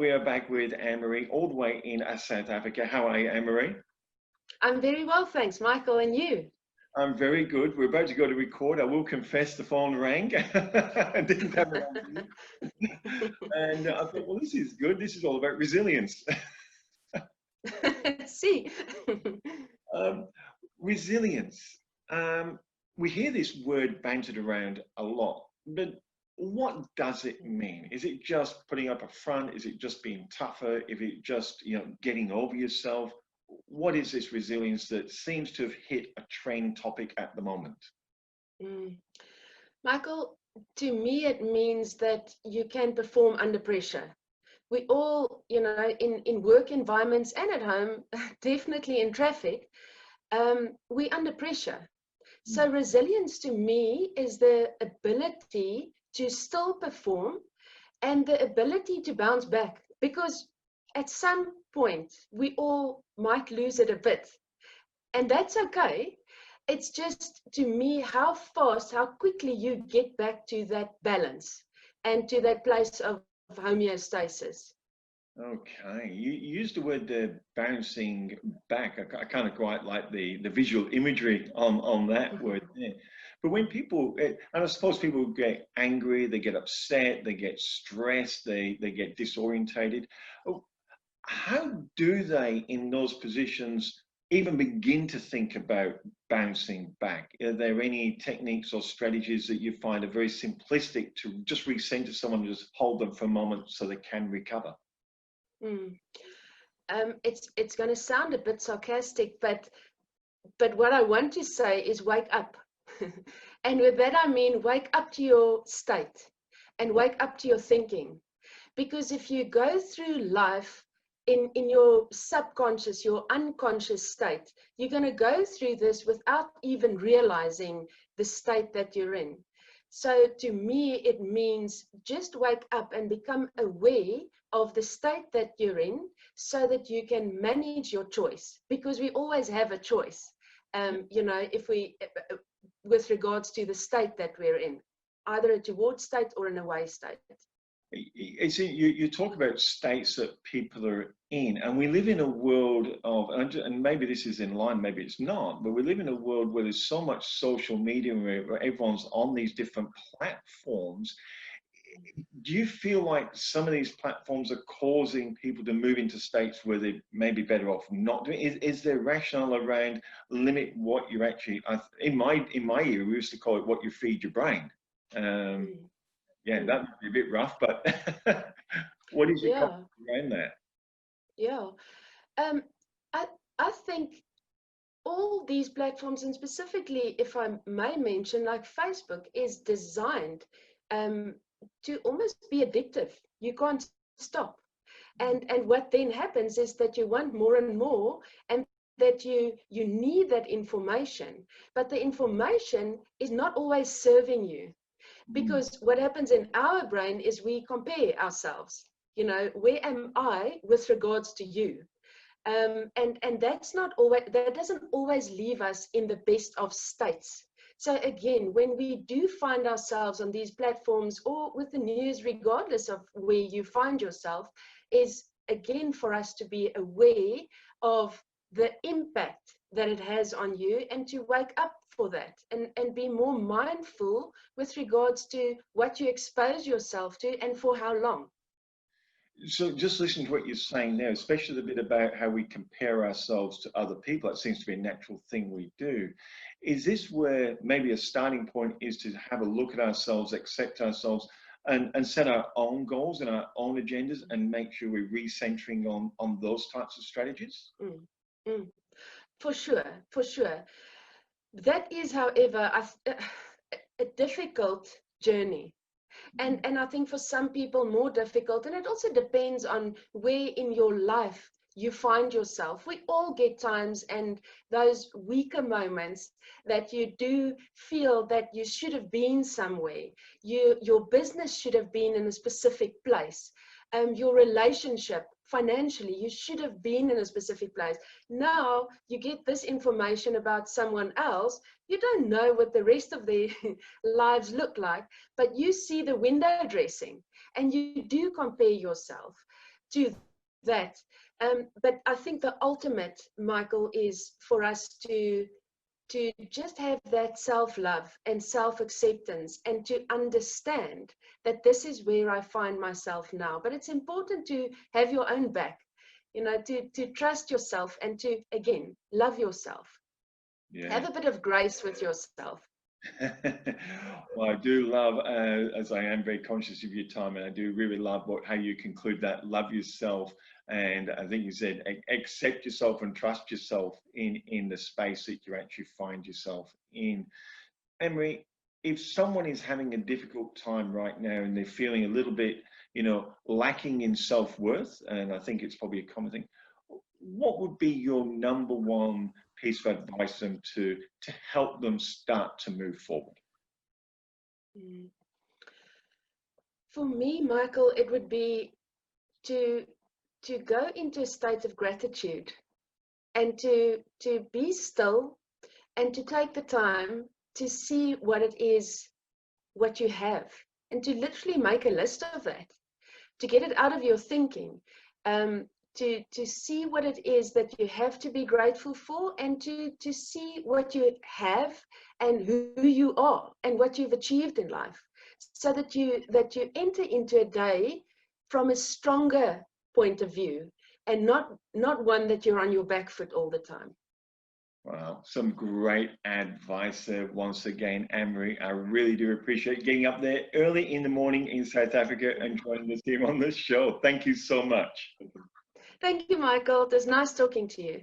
we are back with Annemarie, all the way in South Africa. How are you, Annemarie? I'm very well, thanks, Michael, and you? I'm very good. We're about to go to record. I will confess the phone rang. I didn't have it on mute. And I thought, well, this is good. This is all about resilience. See. um, resilience. We hear this word bantered around a lot, but what does it mean? Is it just putting up a front? Is it just being tougher? Is it just, getting over yourself? What is this resilience that seems to have hit a trend topic at the moment? Michael, to me, it means that you can perform under pressure. We all, in work environments and at home, definitely in traffic, we're under pressure. So resilience to me is the ability to still perform and the ability to bounce back, because at some point we all might lose it a bit, and that's okay. It's just, to me, how fast, how quickly you get back to that balance and to that place of homeostasis. Okay, you used the word bouncing back. I kind of quite like the visual imagery on that word there. But when people, and I suppose people get angry, they get upset, they get stressed, they get disorientated. How do they, in those positions, even begin to think about bouncing back? Are there any techniques or strategies that you find are very simplistic to just recenter someone and just hold them for a moment so they can recover? It's going to sound a bit sarcastic, but what I want to say is wake up. And with that, I mean, wake up to your state and wake up to your thinking. Because if you go through life in your subconscious, your unconscious state, you're going to go through this without even realizing the state that you're in. So to me, it means just wake up and become aware of the state that you're in so that you can manage your choice, because we always have a choice, if we, with regards to the state that we're in, either a toward state or an away state. You talk about states that people are in, and we live in a world of, and maybe this is in line, maybe it's not, but we live in a world where there's so much social media where everyone's on these different platforms. Do you feel like some of these platforms are causing people to move into states where they may be better off not doing? Is there rationale around limit what you actually? In my era, we used to call it what you feed your brain. Yeah, that might be a bit rough, but what is your comment around that? Yeah, I think all these platforms, and specifically, if I may mention, like Facebook, is designed to almost be addictive. You can't stop. And what then happens is that you want more and more, and that you need that information, but the information is not always serving you. Because what happens in our brain is we compare ourselves. Where am I with regards to you? And that's not always, that doesn't always leave us in the best of states. So again, when we do find ourselves on these platforms or with the news, regardless of where you find yourself, is again for us to be aware of the impact that it has on you, and to wake up for that and be more mindful with regards to what you expose yourself to and for how long. So just listen to what you're saying now, especially the bit about how we compare ourselves to other people. It seems to be a natural thing we do. Is this where maybe a starting point is to have a look at ourselves, accept ourselves, and set our own goals and our own agendas, and make sure we're recentering on those types of strategies? For sure. That is, however, a difficult journey. And I think for some people more difficult, and it also depends on where in your life you find yourself. We all get times and those weaker moments that you do feel that you should have been somewhere. Your business should have been in a specific place. Your relationship, financially, you should have been in a specific place. Now you get this information about someone else. You don't know what the rest of their lives look like, but you see the window dressing and you do compare yourself. do that. But I think the ultimate, Michael, is for us to just have that self-love and self-acceptance, and to understand that this is where I find myself now. But it's important to have your own back, you know, to trust yourself, and to, again, love yourself. Yeah. Have a bit of grace with yourself. Well, I do love, as I am very conscious of your time, and I do really love how you conclude that. Love yourself, and I think you said accept yourself and trust yourself in the space that you actually find yourself in. Annemarie, if someone is having a difficult time right now and they're feeling a little bit, lacking in self-worth, and I think it's probably a common thing, what would be your number one piece of advice to them to help them start to move forward? For me, Michael, it would be to go into a state of gratitude, and to be still, and to take the time to see what it is, what you have, and to literally make a list of that, to get it out of your thinking, to see what it is that you have to be grateful for, and to see what you have and who you are and what you've achieved in life, so that you enter into a day from a stronger point of view, and not one that you're on your back foot all the time. Wow, some great advice there once again, Annemarie. I really do appreciate getting up there early in the morning in South Africa and joining the team on this show. Thank you so much. Thank you, Michael. It was nice talking to you.